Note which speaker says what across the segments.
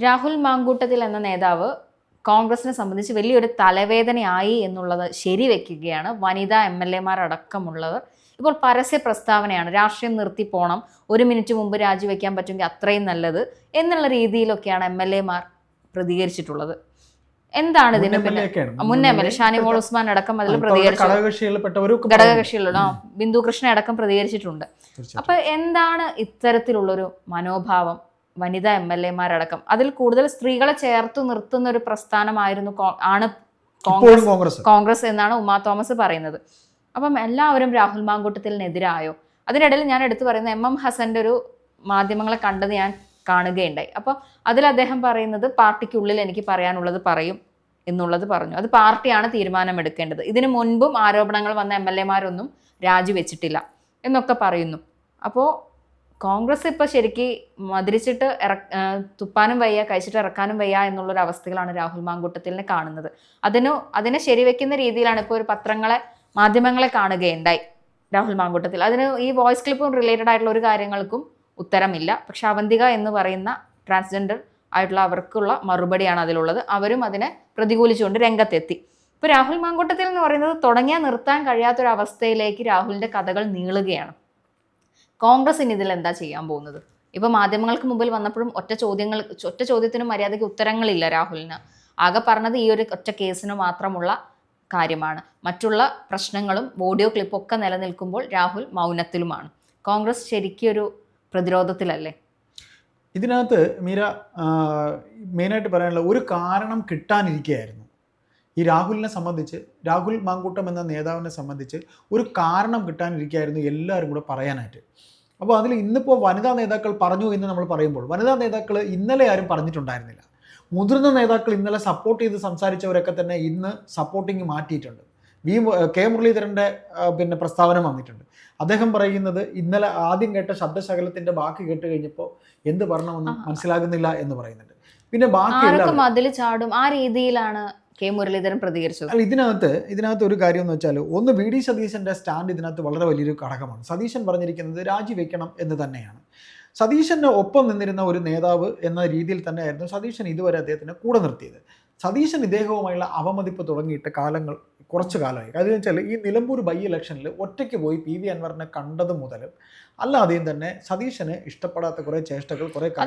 Speaker 1: രാഹുൽ മാങ്കൂട്ടത്തിൽ എന്ന നേതാവ് കോൺഗ്രസിനെ സംബന്ധിച്ച് വലിയൊരു തലവേദനയായി എന്നുള്ളത് ശരിവെക്കുകയാണ്. വനിതാ MLA അടക്കമുള്ളവർ ഇപ്പോൾ പരസ്യ പ്രസ്താവനയാണ്, രാഷ്ട്രീയം നിർത്തി പോണം, 1 മിനിറ്റ് മുമ്പ് രാജിവെക്കാൻ പറ്റുമെങ്കിൽ അത്രയും നല്ലത് എന്നുള്ള രീതിയിലൊക്കെയാണ് MLA പ്രതികരിച്ചിട്ടുള്ളത്. എന്താണ് ഇതിന് മുൻ MLA ഷാനിമോൾ ഉസ്മാൻ അടക്കം അതിൽ പ്രതികരിച്ചു, ഘടകകക്ഷികളുടെ ബിന്ദു കൃഷ്ണ അടക്കം പ്രതികരിച്ചിട്ടുണ്ട്. അപ്പൊ എന്താണ് ഇത്തരത്തിലുള്ളൊരു മനോഭാവം? വനിതാ MLA അടക്കം അതിൽ കൂടുതൽ സ്ത്രീകളെ ചേർത്ത് നിർത്തുന്ന ഒരു പ്രസ്ഥാനമായിരുന്നു കോൺഗ്രസ് എന്നാണ് ഉമാ തോമസ് പറയുന്നത്. അപ്പം എല്ലാവരും രാഹുൽ മാങ്കൂട്ടത്തിനെതിരായോ? അതിനിടയിൽ ഞാൻ എടുത്തു പറയുന്ന MM ഹസന്റെ ഒരു മാധ്യമങ്ങളെ കണ്ടത് ഞാൻ കാണുകയുണ്ടായി. അപ്പോൾ അതിൽ അദ്ദേഹം പറയുന്നത് പാർട്ടിക്കുള്ളിൽ എനിക്ക് പറയാനുള്ളത് പറയും എന്നുള്ളത് പറഞ്ഞു. അത് പാർട്ടിയാണ് തീരുമാനമെടുക്കേണ്ടത്. ഇതിനു മുൻപും ആരോപണങ്ങൾ വന്ന MLA രാജിവെച്ചിട്ടില്ല എന്നൊക്കെ പറയുന്നു. അപ്പോൾ കോൺഗ്രസ് ഇപ്പോൾ ശരിക്കും മതിരിച്ചിട്ട് തുപ്പാനും വയ്യ, കഴിച്ചിട്ട് ഇറക്കാനും വയ്യ എന്നുള്ളൊരു അവസ്ഥകളാണ് രാഹുൽ മാങ്കൂട്ടത്തിലിനെ കാണുന്നത്. അതിനെ ശരിവെക്കുന്ന രീതിയിലാണ് ഇപ്പോൾ ഒരു മാധ്യമങ്ങളെ കാണുകയുണ്ടായി രാഹുൽ മാങ്കൂട്ടത്തിൽ. അതിന് ഈ വോയിസ് ക്ലിപ്പും റിലേറ്റഡ് ആയിട്ടുള്ള ഒരു കാര്യങ്ങൾക്കും ഉത്തരമില്ല. പക്ഷെ അവന്തിക എന്ന് പറയുന്ന ട്രാൻസ്ജെൻഡർ ആയിട്ടുള്ള അവർക്കുള്ള മറുപടിയാണ് അതിലുള്ളത്. അവരും അതിനെ പ്രതികൂലിച്ചുകൊണ്ട് രംഗത്തെത്തി. ഇപ്പോൾ രാഹുൽ മാങ്കൂട്ടത്തിൽ എന്ന് പറയുന്നത് തുടങ്ങിയാൽ നിർത്താൻ കഴിയാത്തൊരവസ്ഥയിലേക്ക് രാഹുലിൻ്റെ കഥകൾ നീളുകയാണ്. കോൺഗ്രസിന് ഇതിൽ എന്താ ചെയ്യാൻ പോകുന്നത്? ഇപ്പോൾ മാധ്യമങ്ങൾക്ക് മുമ്പിൽ വന്നപ്പോഴും ഒറ്റ ചോദ്യത്തിനും മര്യാദയ്ക്ക് ഉത്തരങ്ങളില്ല രാഹുലിന്. ആകെ പറഞ്ഞത് ഈ ഒരു ഒറ്റ കേസിന് മാത്രമുള്ള കാര്യമാണ്. മറ്റുള്ള പ്രശ്നങ്ങളും ഓഡിയോ ക്ലിപ്പും ഒക്കെ നിലനിൽക്കുമ്പോൾ രാഹുൽ മൗനത്തിലുമാണ്. കോൺഗ്രസ് ശരിക്കും ഒരു പ്രതിരോധത്തിലല്ലേ?
Speaker 2: ഇതിനകത്ത് മീര മെയിനായിട്ട് പറയാനുള്ള ഒരു കാരണം കിട്ടാനിരിക്കുകയായിരുന്നു. ഈ രാഹുലിനെ സംബന്ധിച്ച്, രാഹുൽ മാങ്കൂട്ടം എന്ന നേതാവിനെ സംബന്ധിച്ച് ഒരു കാരണം കിട്ടാനിരിക്കുകയായിരുന്നു എല്ലാവരും കൂടെ പറയാനായിട്ട്. അപ്പോൾ അതിൽ ഇന്നിപ്പോൾ വനിതാ നേതാക്കൾ പറഞ്ഞു എന്ന് നമ്മൾ പറയുമ്പോൾ, വനിതാ നേതാക്കൾ ഇന്നലെ ആരും പറഞ്ഞിട്ടുണ്ടായിരുന്നില്ല. മുതിർന്ന നേതാക്കൾ ഇന്നലെ സപ്പോർട്ട് ചെയ്ത് സംസാരിച്ചവരൊക്കെ തന്നെ ഇന്ന് സപ്പോർട്ടിങ് മാറ്റിയിട്ടുണ്ട്. കെ മുരളീധരൻ്റെ പ്രസ്താവന വന്നിട്ടുണ്ട്. അദ്ദേഹം പറയുന്നത് ഇന്നലെ ആദ്യം കേട്ട ശബ്ദശകലത്തിൻ്റെ ബാക്കി കേട്ട് കഴിഞ്ഞപ്പോൾ എന്ത് പറഞ്ഞണമെന്ന് മനസ്സിലാകുന്നില്ല എന്ന് പറയുന്നുണ്ട്. പിന്നെ ബാക്കി
Speaker 1: മതിൽ ചാടും ആ രീതിയിലാണ് കെ മുരളീധരൻ പ്രതികരിച്ചത്.
Speaker 2: അല്ല, ഇതിനകത്ത് ഒരു കാര്യം എന്ന് വെച്ചാൽ, ഒന്ന് VD സതീശൻ്റെ സ്റ്റാൻഡ് ഇതിനകത്ത് വളരെ വലിയൊരു ഘടകമാണ്. സതീശൻ പറഞ്ഞിരിക്കുന്നത് രാജിവെക്കണം എന്ന് തന്നെയാണ്. സതീശൻ്റെ ഒപ്പം നിന്നിരുന്ന ഒരു നേതാവ് എന്ന രീതിയിൽ തന്നെയായിരുന്നു സതീശൻ ഇതുവരെ അദ്ദേഹത്തിന് കൂടെ നിർത്തിയത്. സതീശൻ ഇദ്ദേഹവുമായുള്ള അവമതിപ്പ് തുടങ്ങിയിട്ട് കുറച്ച് കാലമായി. കാര്യം വെച്ചാൽ ഈ നിലമ്പൂർ ബൈ ഇലക്ഷനിൽ ഒറ്റയ്ക്ക് പോയി PV അൻവറിനെ കണ്ടത് മുതൽ അല്ലാതെയും തന്നെ സതീശന് ഇഷ്ടപ്പെടാത്ത കുറെ ചേഷ്ടകൾ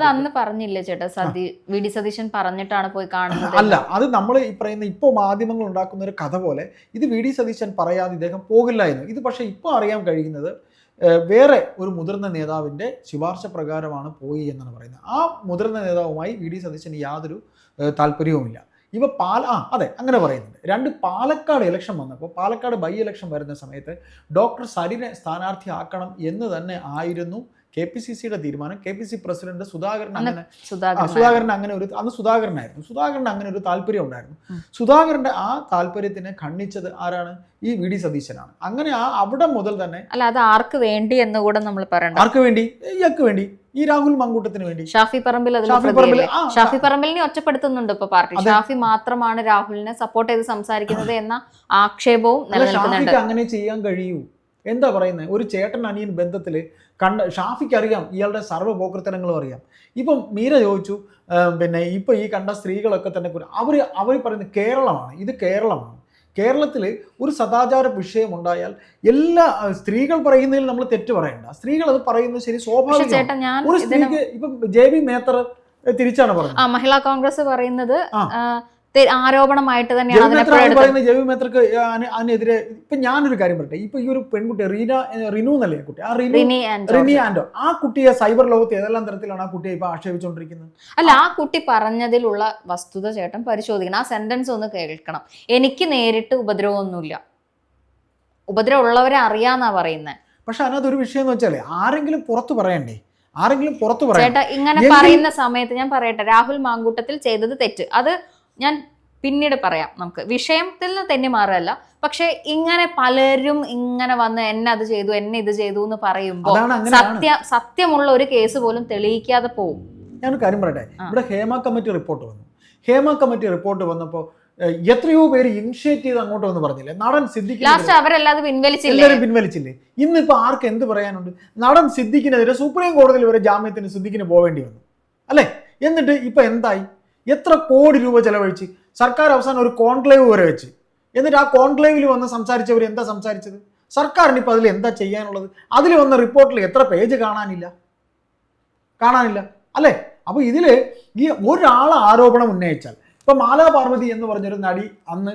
Speaker 1: അന്ന് പറഞ്ഞില്ലേ ചേട്ടാ, VD സതീശൻ പറഞ്ഞിട്ടാണ് പോയി കാണുന്നത്?
Speaker 2: അല്ല, അത് നമ്മൾ ഈ പറയുന്ന ഇപ്പോൾ മാധ്യമങ്ങൾ ഉണ്ടാക്കുന്ന ഒരു കഥ പോലെ ഇത് VD സതീശൻ പറയാതെ ഇദ്ദേഹം പോകില്ലായിരുന്നു. ഇത് പക്ഷേ ഇപ്പോൾ അറിയാൻ കഴിയുന്നത് വേറെ ഒരു മുതിർന്ന നേതാവിൻ്റെ ശുപാർശ പ്രകാരമാണ് പോയി എന്നാണ് പറയുന്നത്. ആ മുതിർന്ന നേതാവുമായി VD സതീശന് യാതൊരു താല്പര്യവുമില്ല. ഇവ അതെ, അങ്ങനെ പറയുന്നുണ്ട്. പാലക്കാട് ഇലക്ഷൻ വന്നപ്പോൾ, പാലക്കാട് ബൈ ഇലക്ഷൻ വരുന്ന സമയത്ത് ഡോക്ടർ സരിനെ സ്ഥാനാർത്ഥിയാക്കണം എന്ന് തന്നെ ആയിരുന്നു KPCCയുടെ തീരുമാനം. KPCC പ്രസിഡന്റ് സുധാകരൻ അങ്ങനെ ഒരു അന്ന് സുധാകരനായിരുന്നു അങ്ങനെ ഒരു താല്പര്യം ഉണ്ടായിരുന്നു. സുധാകരന്റെ ആ താല്പര്യത്തിനെ ഖണ്ഡിച്ചത് ആരാണ്? ഈ VD സതീശനാണ്. അങ്ങനെ അവിടെ മുതൽ തന്നെ
Speaker 1: അല്ല, അത് ആർക്ക് വേണ്ടി എന്ന് കൂടെ നമ്മൾ പറയണം.
Speaker 2: ആർക്ക് വേണ്ടി? ഇയാൾക്ക് വേണ്ടി, ഈ രാഹുൽ മാങ്കൂട്ടത്തിന് വേണ്ടി.
Speaker 1: ഷാഫി പറമ്പിലിനെ ഒറ്റപ്പെടുത്തുന്നുണ്ട് ഇപ്പൊ പാർട്ടി. ഷാഫി മാത്രമാണ് രാഹുലിനെ സപ്പോർട്ട് ചെയ്ത് സംസാരിക്കുന്നത് എന്ന ആക്ഷേപവും നിലനിൽക്കുന്നുണ്ട്.
Speaker 2: അങ്ങനെ ചെയ്യാൻ കഴിയൂ? എന്താ പറയുന്നത്? ഒരു ചേട്ടൻ അനിയൻ ബന്ധത്തിൽ ഷാഫിക്ക് അറിയാം, ഇയാളുടെ സർവ്വപോക്രത്തനങ്ങളും അറിയാം. ഇപ്പം മീര ചോദിച്ചു, ഇപ്പം ഈ കണ്ട സ്ത്രീകളൊക്കെ തന്നെ അവർ പറയുന്നത് കേരളമാണ്, ഇത് കേരളമാണ്. കേരളത്തിൽ ഒരു സദാചാര വിഷയം ഉണ്ടായാൽ എല്ലാ സ്ത്രീകൾ പറയുന്നതിൽ നമ്മൾ തെറ്റ് പറയണ്ട. സ്ത്രീകൾ അത് പറയുന്നത് ശരി, സ്വാഭാവികമാണ്. ഒരു സ്ത്രീക്ക് ഇപ്പം JB മേത്തർ തിരിച്ചാണ് പറഞ്ഞത്.
Speaker 1: മഹിളാ കോൺഗ്രസ് പറയുന്നത് ആരോപണമായിട്ട് തന്നെയാണ്
Speaker 2: പറയുന്നത്. JB മേത്തർക്ക് അതിനെതിരെ ഇപ്പൊ ഞാനൊരു കാര്യം പറയട്ടെ. ഇപ്പൊ ഈ ഒരു പെൺകുട്ടി റിനു എന്നല്ലേ കുട്ടി, റിനി ആൻഡോ, ആ കുട്ടിയെ സൈബർ ലോകത്ത് ഏതെല്ലാം തരത്തിലാണ് ആ കുട്ടിയെ ഇപ്പൊ ആക്ഷേപിച്ചുകൊണ്ടിരിക്കുന്നത്?
Speaker 1: അല്ല, ആ കുട്ടി പറഞ്ഞതിലുള്ള വസ്തുത ചേട്ടൻ പരിശോധിക്കണം. ആ സെന്റൻസ് ഒന്ന് കേൾക്കണം. എനിക്ക് നേരിട്ട് ഉപദ്രവമൊന്നുമില്ല, ഉപദ്രവം ഉള്ളവരെ അറിയാന്നാ പറയുന്നത്.
Speaker 2: പക്ഷെ അതിനകത്ത് ഒരു വിഷയം എന്ന് വെച്ചാല് ആരെങ്കിലും പുറത്ത് പറയണ്ടേ?
Speaker 1: ചേട്ടാ, ഇങ്ങനെ പറയുന്ന സമയത്ത് ഞാൻ പറയട്ടെ, രാഹുൽ മാങ്കൂട്ടത്തിൽ ചെയ്തത് തെറ്റ്, അത് ഞാൻ പിന്നീട് പറയാം. നമുക്ക് വിഷയത്തിൽ നിന്ന് തന്നെ മാറല്ല. പക്ഷെ ഇങ്ങനെ പലരും ഇങ്ങനെ വന്ന് എന്നെ അത് ചെയ്തു, എന്നെ ഇത് ചെയ്തു എന്ന് പറയുമ്പോൾ സത്യമുള്ള ഒരു കേസ് പോലും തെളിയിക്കാതെ പോകും.
Speaker 2: ഞാനൊരു കാര്യം പറയട്ടെ. ഇവിടെ ഹേമ കമ്മിറ്റി റിപ്പോർട്ട് വന്നപ്പോൾ എത്രയോ പേര് ഇനിഷ്യേറ്റ് ചെയ്ത് അങ്ങോട്ട് വന്ന് പറഞ്ഞില്ലേ? നടൻ സിദ്ദിഖ് എല്ലാവരും പിൻവലിച്ചില്ലേ? ഇന്നിപ്പോൾ ആർക്ക് എന്ത് പറയാനുണ്ട്? നടൻ സിദ്ദിഖിനെതിരെ സുപ്രീം കോടതിയിൽ വരെ ജാമ്യത്തിന് സിദ്ദിഖിന് പോവേണ്ടി വന്നു അല്ലേ? എന്നിട്ട് ഇപ്പൊ എന്തായി? എത്ര കോടി രൂപ ചെലവഴിച്ച് സർക്കാർ അവസാനം ഒരു കോൺക്ലേവ് വരെ വെച്ച്, എന്നിട്ട് ആ കോൺക്ലേവിൽ വന്ന് സംസാരിച്ചവർ എന്താ സംസാരിച്ചത്? സർക്കാരിന് ഇപ്പൊ അതിൽ എന്താ ചെയ്യാനുള്ളത്? അതിൽ വന്ന റിപ്പോർട്ടിൽ എത്ര പേജ് കാണാനില്ല അല്ലേ? അപ്പൊ ഇതില് ഈ ഒരാൾ ആരോപണം ഉന്നയിച്ചാൽ, ഇപ്പൊ മാലാ പാർവതി എന്ന് പറഞ്ഞൊരു നടി അന്ന്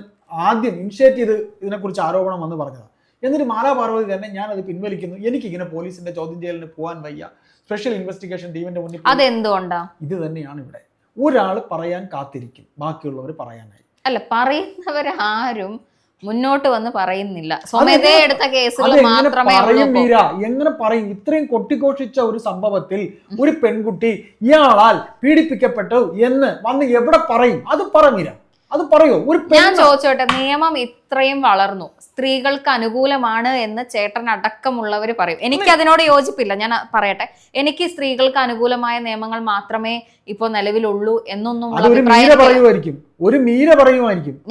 Speaker 2: ആദ്യം ഇനിഷ്യേറ്റ് ചെയ്ത് ഇതിനെക്കുറിച്ച് ആരോപണം വന്ന് പറഞ്ഞതാണ്. എന്നിട്ട് മാലാ പാർവതി തന്നെ ഞാൻ അത് പിൻവലിക്കുന്നു, എനിക്കിങ്ങനെ പോലീസിന്റെ ചോദ്യം ചെയ്യലിന് പോകാൻ വയ്യ, സ്പെഷ്യൽ ഇൻവെസ്റ്റിഗേഷൻ ടീമിന്റെ മുന്നിൽ.
Speaker 1: അതെന്തുകൊണ്ടാ?
Speaker 2: ഇത് തന്നെയാണ് ഇവിടെ. ഒരാൾ പറയാൻ കാത്തിരിക്കും, ബാക്കിയുള്ളവർ പറയാനായി.
Speaker 1: അല്ല, പറയുന്നവരാരും മുന്നോട്ട് വന്ന് പറയുന്നില്ല. സ്വമേധയാ എടുത്ത കേസുകൾ മാത്രമേ
Speaker 2: എങ്ങനെ പറയും? ഇത്രയും കൊട്ടിഘോഷിച്ച ഒരു സംഭവത്തിൽ ഒരു പെൺകുട്ടി ഇയാളാൽ പീഡിപ്പിക്കപ്പെട്ടു എന്ന് വന്ന് എവിടെ പറയും? അത് പറ അത് പറയോ?
Speaker 1: ഞാൻ ചോദിച്ചോട്ടെ, നിയമം ഇത്രയും വളർന്നു, സ്ത്രീകൾക്ക് അനുകൂലമാണ് എന്ന് ചേട്ടൻ അടക്കമുള്ളവർ പറയും. എനിക്ക് അതിനോട് യോജിപ്പില്ല. ഞാൻ പറയട്ടെ, എനിക്ക് സ്ത്രീകൾക്ക് അനുകൂലമായ നിയമങ്ങൾ മാത്രമേ ഇപ്പൊ നിലവിലുള്ളൂ എന്നൊന്നും
Speaker 2: പറയുമായിരിക്കും.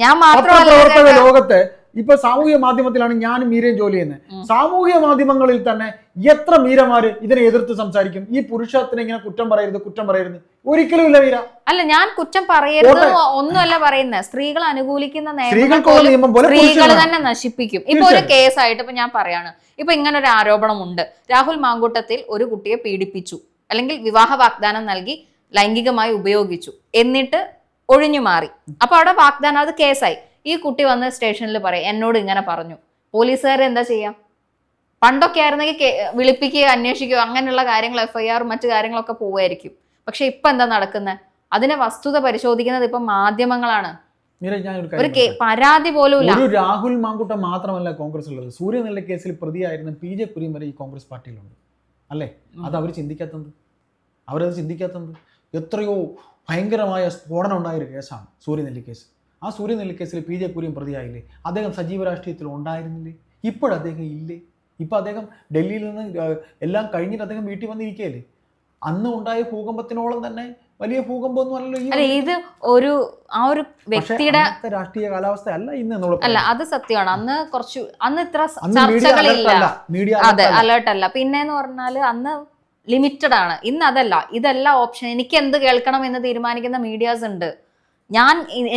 Speaker 1: ഞാൻ മാത്രമല്ല,
Speaker 2: ലോകത്തെ ഇപ്പൊ സാമൂഹ്യ മാധ്യമത്തിലാണ് ഞാനും മീരയും ജോലി ചെയ്യുന്നത്. സാമൂഹ്യ മാധ്യമങ്ങളിൽ തന്നെ എത്ര മീരമാര് ഇതിനെ എതിർത്ത് സംസാരിക്കും? ഈ പുരുഷത്തിനെ ഇങ്ങനെ കുറ്റം പറയരുത്. ഒരിക്കലും ഇല്ല മീര.
Speaker 1: അല്ല, ഞാൻ കുറ്റം പറയരുത് ഒന്നുമല്ല പറയുന്നത്. സ്ത്രീകൾ അനുകൂലിക്കുന്ന
Speaker 2: നിയമം
Speaker 1: സ്ത്രീകൾ തന്നെ നശിപ്പിക്കും. ഇപ്പൊ ഒരു കേസായിട്ട് ഇപ്പൊ ഞാൻ പറയാണ്, ഇപ്പൊ ഇങ്ങനെ ഒരു ആരോപണമുണ്ട്, രാഹുൽ മാങ്കൂട്ടത്തിൽ ഒരു കുട്ടിയെ പീഡിപ്പിച്ചു, അല്ലെങ്കിൽ വിവാഹ വാഗ്ദാനം നൽകി ലൈംഗികമായി ഉപയോഗിച്ചു, എന്നിട്ട് ഒഴിഞ്ഞു മാറി. അപ്പൊ അവിടെ വാഗ്ദാനം, അത് കേസായി. ഈ കുട്ടി വന്ന് സ്റ്റേഷനിൽ പറയും, എന്നോട് ഇങ്ങനെ പറഞ്ഞു. പോലീസുകാർ എന്താ ചെയ്യാം? പണ്ടൊക്കെ ആയിരുന്നെങ്കിൽ വിളിപ്പിക്കുകയോ അന്വേഷിക്കുകയോ അങ്ങനെയുള്ള കാര്യങ്ങൾ, FIR മറ്റു കാര്യങ്ങളൊക്കെ പോവുമായിരിക്കും. പക്ഷെ ഇപ്പൊ എന്താ നടക്കുന്നത്? അതിനെ വസ്തുത പരിശോധിക്കുന്നത് ഇപ്പൊ മാധ്യമങ്ങളാണ്. ഒരു പരാതി പോലും ഇല്ല.
Speaker 2: രാഹുൽ മാങ്കൂട്ടം മാത്രമല്ല കോൺഗ്രസ് ഉള്ളത്. സൂര്യനെല്ലി കേസിൽ പ്രതിയായിരുന്ന PJ കുര്യൻ വരെ ഈ കോൺഗ്രസ് പാർട്ടിയിലുണ്ട് അല്ലേ? അത് അവരത് ചിന്തിക്കാത്തത് എത്രയോ ഭയങ്കരമായ സ്ഫോടനം ഉണ്ടായൊരു കേസാണ് സൂര്യനെല്ലി കേസ്. ആ സൂര്യനെല്ലി കേസിൽ PJ കുര്യൻ പ്രതിയായില്ലേ? അദ്ദേഹം സജീവ രാഷ്ട്രീയത്തിൽ ഉണ്ടായിരുന്നില്ലേ? ഇപ്പോഴദ്ദേഹം ഇല്ലേ? ഇപ്പൊ അദ്ദേഹം ഡൽഹിയിൽ നിന്ന് എല്ലാം കഴിഞ്ഞിട്ട് അദ്ദേഹം വീട്ടിൽ വന്നിരിക്കുകയല്ലേ? അന്ന് ഉണ്ടായ ഭൂകമ്പത്തിനോളം തന്നെ വലിയ ഭൂകമ്പമൊന്നും അല്ലല്ലോ
Speaker 1: ഇത്. ഒരു വ്യക്തിയുടെ
Speaker 2: രാഷ്ട്രീയ കാലാവസ്ഥ അല്ല ഇന്ന്.
Speaker 1: അല്ല, അത് സത്യമാണ്. അന്ന് ഇത്ര ചർച്ചകളില്ല, അതെ, അലേർട്ട് അല്ല. പിന്നെന്ന് പറഞ്ഞാല് അന്ന് ലിമിറ്റഡ് ആണ്. ഇന്ന് അതല്ല, ഇതല്ല ഓപ്ഷൻ. എനിക്ക് എന്ത് കേൾക്കണം എന്ന് തീരുമാനിക്കുന്ന മീഡിയാസ് ഉണ്ട്.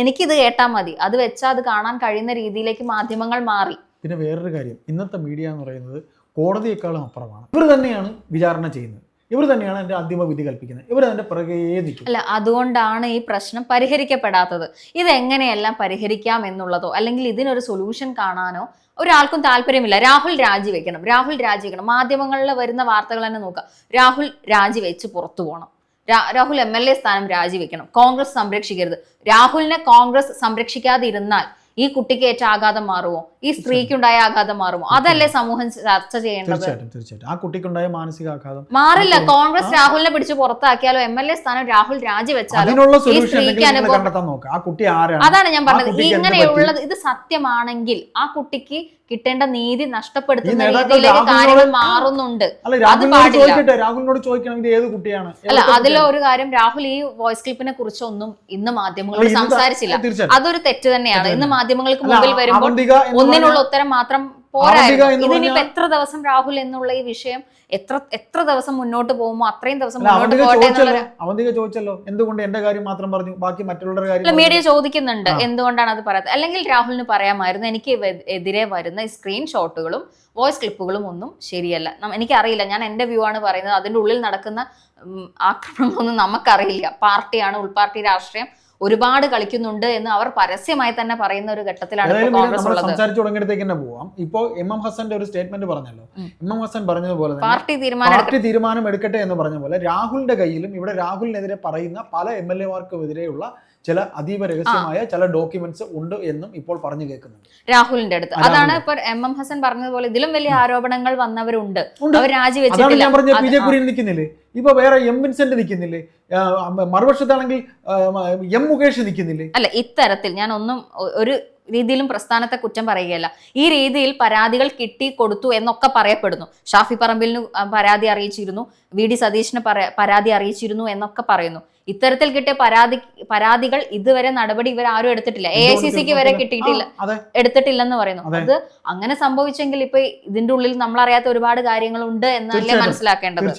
Speaker 1: എനിക്കിത് കേട്ടാൽ മതി, അത് വെച്ചാൽ അത് കാണാൻ കഴിയുന്ന രീതിയിലേക്ക് മാധ്യമങ്ങൾ മാറി.
Speaker 2: പിന്നെ വേറൊരു കാര്യം, ഇന്നത്തെ മീഡിയ എന്ന് പറയുന്നത് കോടതിയെക്കാളും അപ്പുറമാണ്. ഇവർ തന്നെയാണ് വിചാരണ ചെയ്യുന്നത്, ഇവർ തന്നെയാണ് എൻ്റെ അന്തിമ വിധി കൽപ്പിക്കുന്നത്, ഇവർ അതിന്റെ പിറകെ നിൽക്കും.
Speaker 1: അല്ല, അതുകൊണ്ടാണ് ഈ പ്രശ്നം പരിഹരിക്കപ്പെടാത്തത്. ഇതെങ്ങനെയെല്ലാം പരിഹരിക്കാം എന്നുള്ളതോ അല്ലെങ്കിൽ ഇതിനൊരു സൊല്യൂഷൻ കാണാനോ ഒരാൾക്കും താല്പര്യമില്ല. രാഹുൽ രാജിവെക്കണം. മാധ്യമങ്ങളിൽ വരുന്ന വാർത്തകൾ തന്നെ നോക്കുക. രാഹുൽ രാജിവെച്ച് പുറത്തു പോകണം. രാഹുൽ MLA സ്ഥാനം രാജിവെക്കണം. കോൺഗ്രസ് സംരക്ഷിക്കരുത്. രാഹുലിനെ കോൺഗ്രസ് സംരക്ഷിക്കാതിരുന്നാൽ ഈ കുട്ടിക്ക് ഏറ്റ ആഘാതം മാറുമോ? ഈ സ്ത്രീക്കുണ്ടായ ആഘാതം മാറുമോ? അതല്ലേ സമൂഹം ചർച്ച ചെയ്യേണ്ടത്?
Speaker 2: തീർച്ചയായിട്ടും ആ കുട്ടിക്കുണ്ടായ മാനസികാഘാതം
Speaker 1: മാറില്ല. കോൺഗ്രസ് രാഹുലിനെ പിടിച്ച് പുറത്താക്കിയാലോ MLA സ്ഥാനം രാഹുൽ രാജിവെച്ചാലോ ഈ സ്ത്രീക്ക് അനുഭവം. അതാണ് ഞാൻ പറഞ്ഞത്. ഇങ്ങനെയുള്ളത് ഇത് സത്യമാണെങ്കിൽ ആ കുട്ടിക്ക് കിട്ടേണ്ട നീതി നഷ്ടപ്പെടുത്തുന്ന രീതിയിലേക്ക് കാര്യങ്ങൾ മാറുന്നുണ്ട്. അത് പാടില്ല.
Speaker 2: രാഹുലിനോട് ചോദിക്കണം ഇത് ഏത് കുട്ടിയാണ്.
Speaker 1: അല്ല, അതിലെ ഒരു കാര്യം, രാഹുൽ ഈ വോയിസ് ക്ലിപ്പിനെ കുറിച്ചൊന്നും ഇന്ന് മാധ്യമങ്ങളോട് സംസാരിച്ചില്ല. അതൊരു തെറ്റ് തന്നെയാണ്. ഇന്ന് മാധ്യമങ്ങൾക്ക് മുമ്പിൽ വരുമ്പോൾ ഒന്നിനുള്ള ഉത്തരം മാത്രം പോരായിരുന്നു. ഇതിനിപ്പോ എത്ര ദിവസം രാഹുൽ എന്നുള്ള ഈ വിഷയം എത്ര ദിവസം മുന്നോട്ട് പോകുമോ അത്രയും ദിവസം മുന്നോട്ട് പോട്ടെ.
Speaker 2: അവന്തിക ചോദിച്ചല്ലോ, എന്തുകൊണ്ട് എന്റെ കാര്യം മാത്രം പറഞ്ഞു, ബാക്കി മറ്റുള്ളവരുടെ കാര്യം.
Speaker 1: മീഡിയ ചോദിക്കുന്നുണ്ട് എന്തുകൊണ്ടാണ് അത് പറയാത്തത്. അല്ലെങ്കിൽ രാഹുലിന് പറയാമായിരുന്നു, എനിക്ക് എതിരെ വരുന്ന സ്ക്രീൻഷോട്ടുകളും വോയിസ് ക്ലിപ്പുകളും ഒന്നും ശരിയല്ല. എനിക്കറിയില്ല, ഞാൻ എന്റെ വ്യൂ ആണ് പറയുന്നത്. അതിന്റെ ഉള്ളിൽ നടക്കുന്ന ആക്രമണമൊന്നും നമുക്കറിയില്ല. പാർട്ടിയാണ്, ഉൾപാർട്ടി രാഷ്ട്രീയം ഒരുപാട് കളിക്കുന്നുണ്ട് എന്ന് അവർ പരസ്യമായി തന്നെ പറയുന്ന ഒരു ഘട്ടത്തിലാണ്
Speaker 2: സംസാരിച്ചു തുടങ്ങിയടത്തേക്ക് തന്നെ പോവാം. ഇപ്പോ MM ഹസന്റെ ഒരു സ്റ്റേറ്റ്മെന്റ് പറഞ്ഞല്ലോ. MM ഹസൻ പറഞ്ഞതുപോലെ
Speaker 1: പാർട്ടി
Speaker 2: തീരുമാനം എടുക്കട്ടെ എന്ന് പറഞ്ഞ പോലെ രാഹുലിന്റെ കയ്യിലും ഇവിടെ രാഹുലിനെതിരെ പറയുന്ന പല MLA മാർക്കുമെതിരെയുള്ള ചില അതീവ രഹസ്യമായ ചില ഡോക്യുമെന്റ്സ് ഉണ്ട് എന്നും ഇപ്പോൾ പറഞ്ഞു കേൾക്കുന്നുണ്ട്
Speaker 1: രാഹുലിന്റെ അടുത്ത്. അതാണ് ഇപ്പൊ MM ഹസൻ പറഞ്ഞതുപോലെ ഇതിലും വലിയ ആരോപണങ്ങൾ വന്നവരുണ്ട്. അവർ രാജിവെച്ചിട്ടില്ല.
Speaker 2: ഞാൻ പറഞ്ഞ PJ കുര്യൻ നിൽക്കുന്നില്ലേ? ഇപ്പൊ വേറെ M വിൻസെന്റ് നിൽക്കുന്നില്ലേ? മറുപക്ഷത്താണെങ്കിൽ M മുകേഷ് നിൽക്കുന്നില്ലേ?
Speaker 1: അല്ല, ഇത്തരത്തിൽ ഞാൻ ഒരു രീതിയിലും പ്രസ്ഥാനത്തെ കുറ്റം പറയുകയല്ല. ഈ രീതിയിൽ പരാതികൾ കൊടുത്തു എന്നൊക്കെ പറയപ്പെടുന്നു. ഷാഫി പറമ്പിലിന് പരാതി അറിയിച്ചിരുന്നു, VD സതീഷിന് പരാതി അറിയിച്ചിരുന്നു എന്നൊക്കെ പറയുന്നു. ഇത്തരത്തിൽ കിട്ടിയ പരാതികൾ ഇതുവരെ നടപടി ഇവരാരും എടുത്തിട്ടില്ല. AICCക്ക് വരെ എടുത്തിട്ടില്ലെന്ന് പറയുന്നു. അത് അങ്ങനെ സംഭവിച്ചെങ്കിൽ ഇപ്പൊ ഇതിന്റെ ഉള്ളിൽ നമ്മളറിയാത്ത ഒരുപാട് കാര്യങ്ങളുണ്ട് എന്നല്ലേ മനസ്സിലാക്കേണ്ടത്.